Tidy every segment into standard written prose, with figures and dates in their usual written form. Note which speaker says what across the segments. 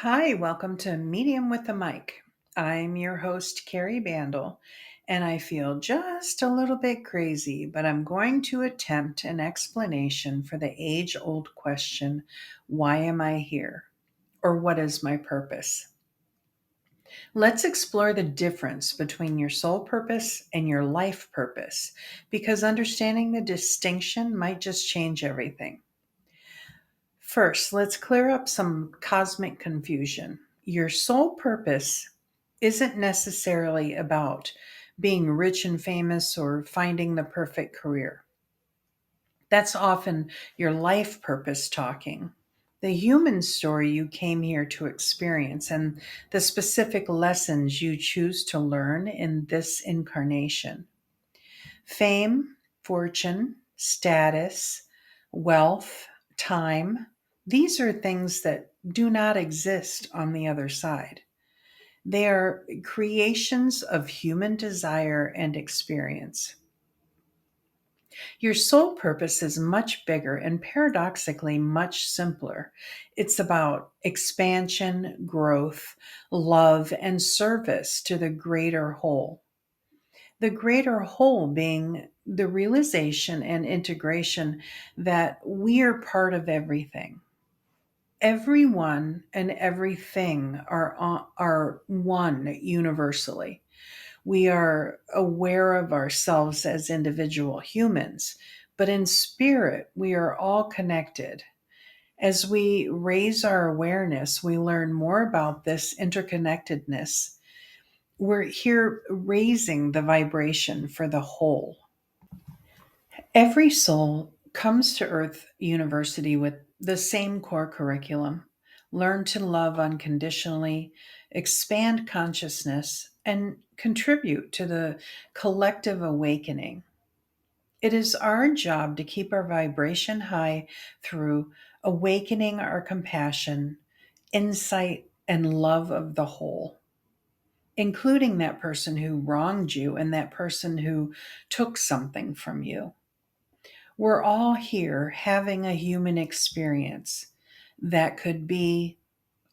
Speaker 1: Hi, welcome to Medium with the Mic. I'm your host, Kari and I feel just a little bit crazy, but I'm going to attempt an explanation for the age old question, why am I here? Or what is my purpose? Let's explore the difference between your soul purpose and your life purpose, because understanding the distinction might just change everything. First, let's clear up some cosmic confusion. Your soul purpose isn't necessarily about being rich and famous or finding the perfect career. That's often your life purpose talking. The human story you came here to experience and the specific lessons you choose to learn in this incarnation. Fame, fortune, status, wealth, time, these are things that do not exist on the other side. They are creations of human desire and experience. Your soul purpose is much bigger and paradoxically much simpler. It's about expansion, growth, love, and service to the greater whole. The greater whole being the realization and integration that we are part of everything. Everyone and everything are one universally. We are aware of ourselves as individual humans, but in spirit, we are all connected. As we raise our awareness, we learn more about this interconnectedness. We're here raising the vibration for the whole. Every soul comes to Earth University with the same core curriculum: learn to love unconditionally, expand consciousness, and contribute to the collective awakening. It is our job to keep our vibration high through awakening our compassion, insight, and love of the whole, including that person who wronged you and that person who took something from you. We're all here having a human experience that could be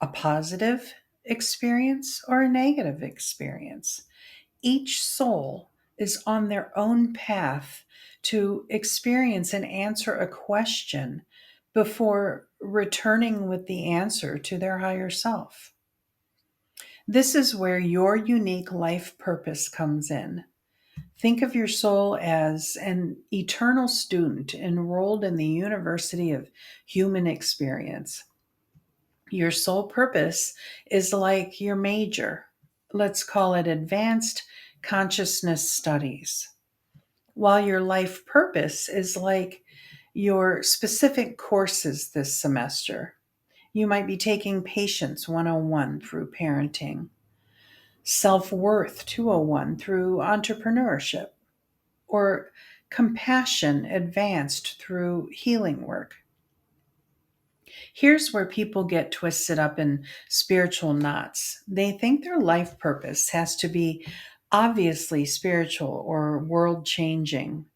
Speaker 1: a positive experience or a negative experience. Each soul is on their own path to experience and answer a question before returning with the answer to their higher self. This is where your unique life purpose comes in. Think of your soul as an eternal student enrolled in the University of Human Experience. Your soul purpose is like your major. Let's call it Advanced Consciousness Studies. While your life purpose is like your specific courses this semester. You might be taking Patience 101 through parenting, Self Worth 201 through entrepreneurship, or Compassion Advanced through healing work. Here's where people get twisted up in spiritual knots. They think their life purpose has to be obviously spiritual or world changing.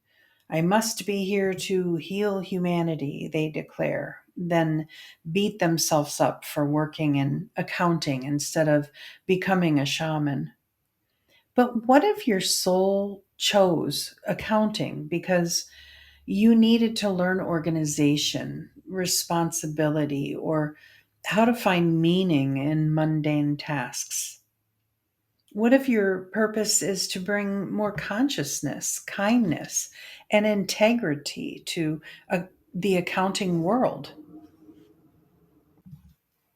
Speaker 1: I must be here to heal humanity, they declare, then beat themselves up for working in accounting instead of becoming a shaman. But what if your soul chose accounting because you needed to learn organization, responsibility, or how to find meaning in mundane tasks? What if your purpose is to bring more consciousness, kindness, and integrity to the accounting world?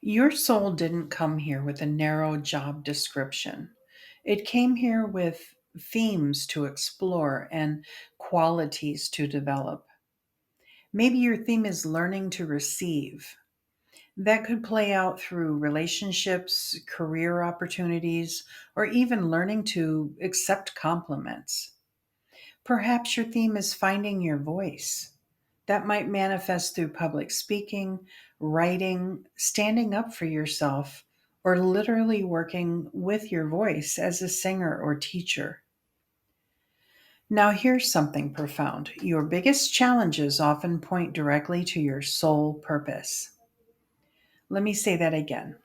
Speaker 1: Your soul didn't come here with a narrow job description. It came here with themes to explore and qualities to develop. Maybe your theme is learning to receive. That could play out through relationships, career opportunities, or even learning to accept compliments. Perhaps your theme is finding your voice. That might manifest through public speaking, writing, standing up for yourself, or literally working with your voice as a singer or teacher. Now, here's something profound. Your biggest challenges often point directly to your soul purpose. Let me say that again.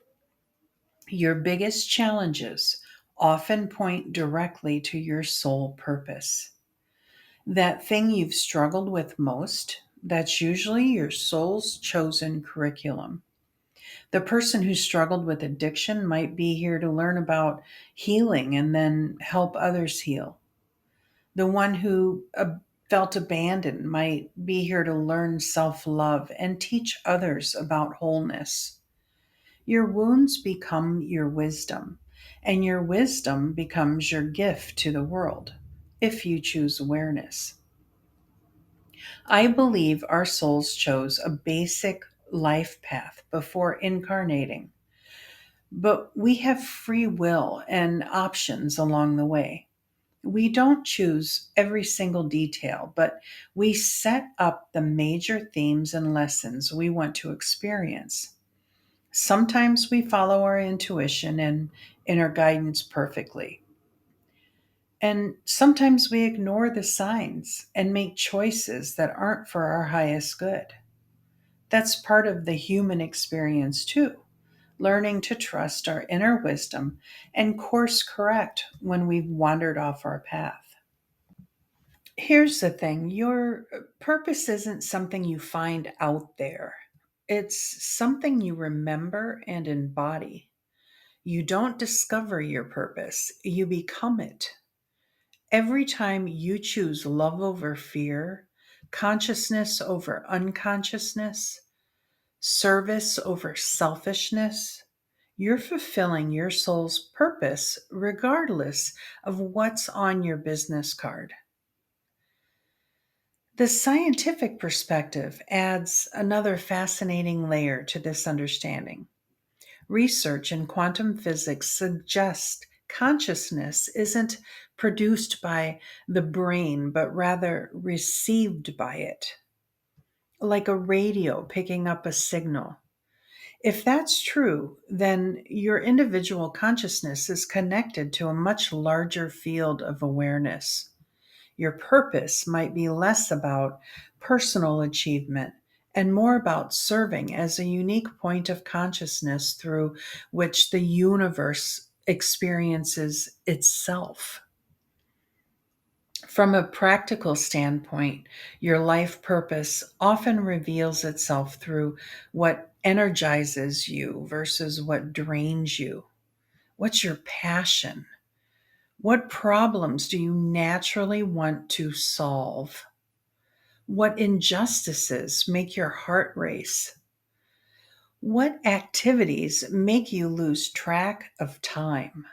Speaker 1: Your biggest challenges often point directly to your soul purpose. That thing you've struggled with most, that's usually your soul's chosen curriculum. The person who struggled with addiction might be here to learn about healing and then help others heal. The one who felt abandoned might be here to learn self love and teach others about wholeness. Your wounds become your wisdom, and your wisdom becomes your gift to the world if you choose awareness. I believe our souls chose a basic life path before incarnating, but we have free will and options along the way. We don't choose every single detail, but we set up the major themes and lessons we want to experience. Sometimes we follow our intuition and inner guidance perfectly. And sometimes we ignore the signs and make choices that aren't for our highest good. That's part of the human experience, too, learning to trust our inner wisdom and course correct when we've wandered off our path. Here's the thing, your purpose isn't something you find out there, it's something you remember and embody. You don't discover your purpose, you become it. Every time you choose love over fear, consciousness over unconsciousness, service over selfishness, you're fulfilling your soul's purpose regardless of what's on your business card. The scientific perspective adds another fascinating layer to this understanding. Research in quantum physics suggests consciousness isn't produced by the brain, but rather received by it, like a radio picking up a signal. If that's true, then your individual consciousness is connected to a much larger field of awareness. Your purpose might be less about personal achievement and more about serving as a unique point of consciousness through which the universe experiences itself. From a practical standpoint, your life purpose often reveals itself through what energizes you versus what drains you. What's your passion? What problems do you naturally want to solve? What injustices make your heart race? What activities make you lose track of time?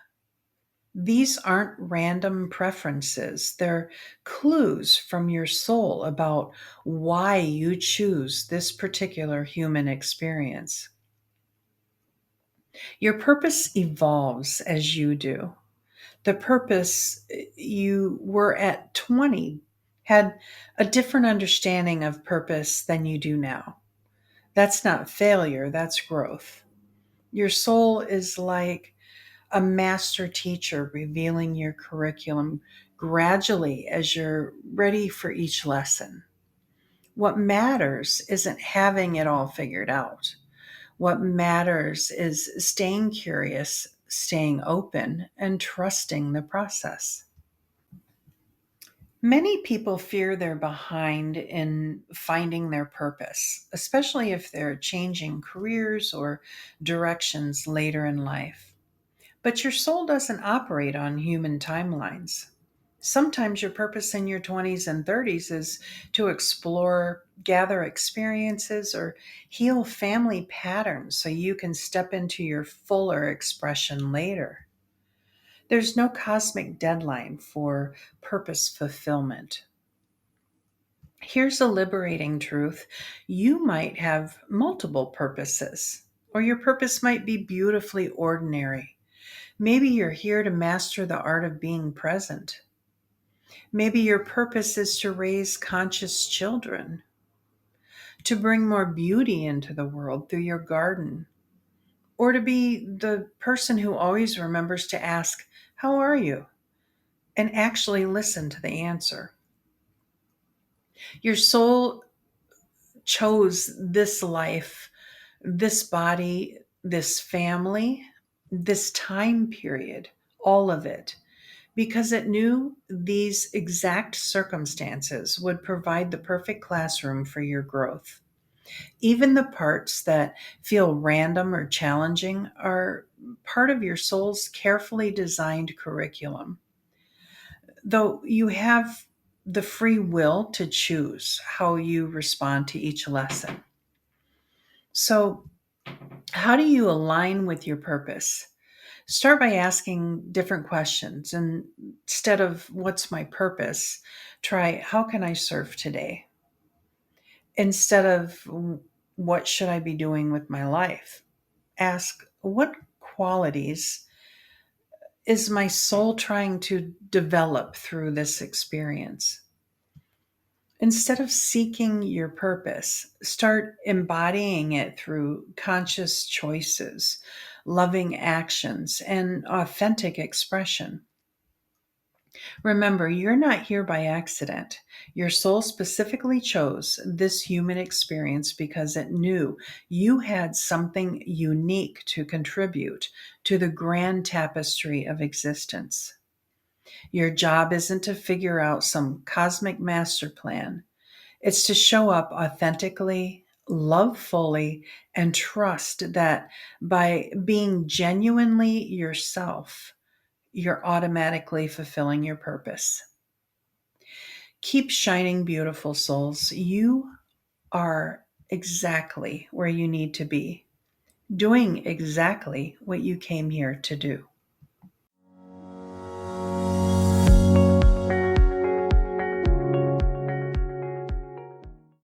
Speaker 1: These aren't random preferences, they're clues from your soul about why you choose this particular human experience. Your purpose evolves as you do. The purpose you were at 20 had a different understanding of purpose than you do now. That's not failure, that's growth. Your soul is like a master teacher revealing your curriculum gradually as you're ready for each lesson. What matters isn't having it all figured out. What matters is staying curious, staying open, and trusting the process. Many people fear they're behind in finding their purpose, especially if they're changing careers or directions later in life. But your soul doesn't operate on human timelines. Sometimes your purpose in your 20s and 30s is to explore, gather experiences, or heal family patterns so you can step into your fuller expression later. There's no cosmic deadline for purpose fulfillment. Here's a liberating truth. You might have multiple purposes, or your purpose might be beautifully ordinary. Maybe you're here to master the art of being present. Maybe your purpose is to raise conscious children, to bring more beauty into the world through your garden, or to be the person who always remembers to ask, "How are you?" and actually listen to the answer. Your soul chose this life, this body, this family, this time period, all of it, because it knew these exact circumstances would provide the perfect classroom for your growth. Even the parts that feel random or challenging are part of your soul's carefully designed curriculum. Though you have the free will to choose how you respond to each lesson. So, how do you align with your purpose? Start by asking different questions. And instead of what's my purpose, try how can I serve today? Instead of what should I be doing with my life? Ask what qualities is my soul trying to develop through this experience? Instead of seeking your purpose, start embodying it through conscious choices, loving actions, and authentic expression. Remember, you're not here by accident. Your soul specifically chose this human experience because it knew you had something unique to contribute to the grand tapestry of existence. Your job isn't to figure out some cosmic master plan. It's to show up authentically, love fully, and trust that by being genuinely yourself, you're automatically fulfilling your purpose. Keep shining, beautiful souls. You are exactly where you need to be, doing exactly what you came here to do.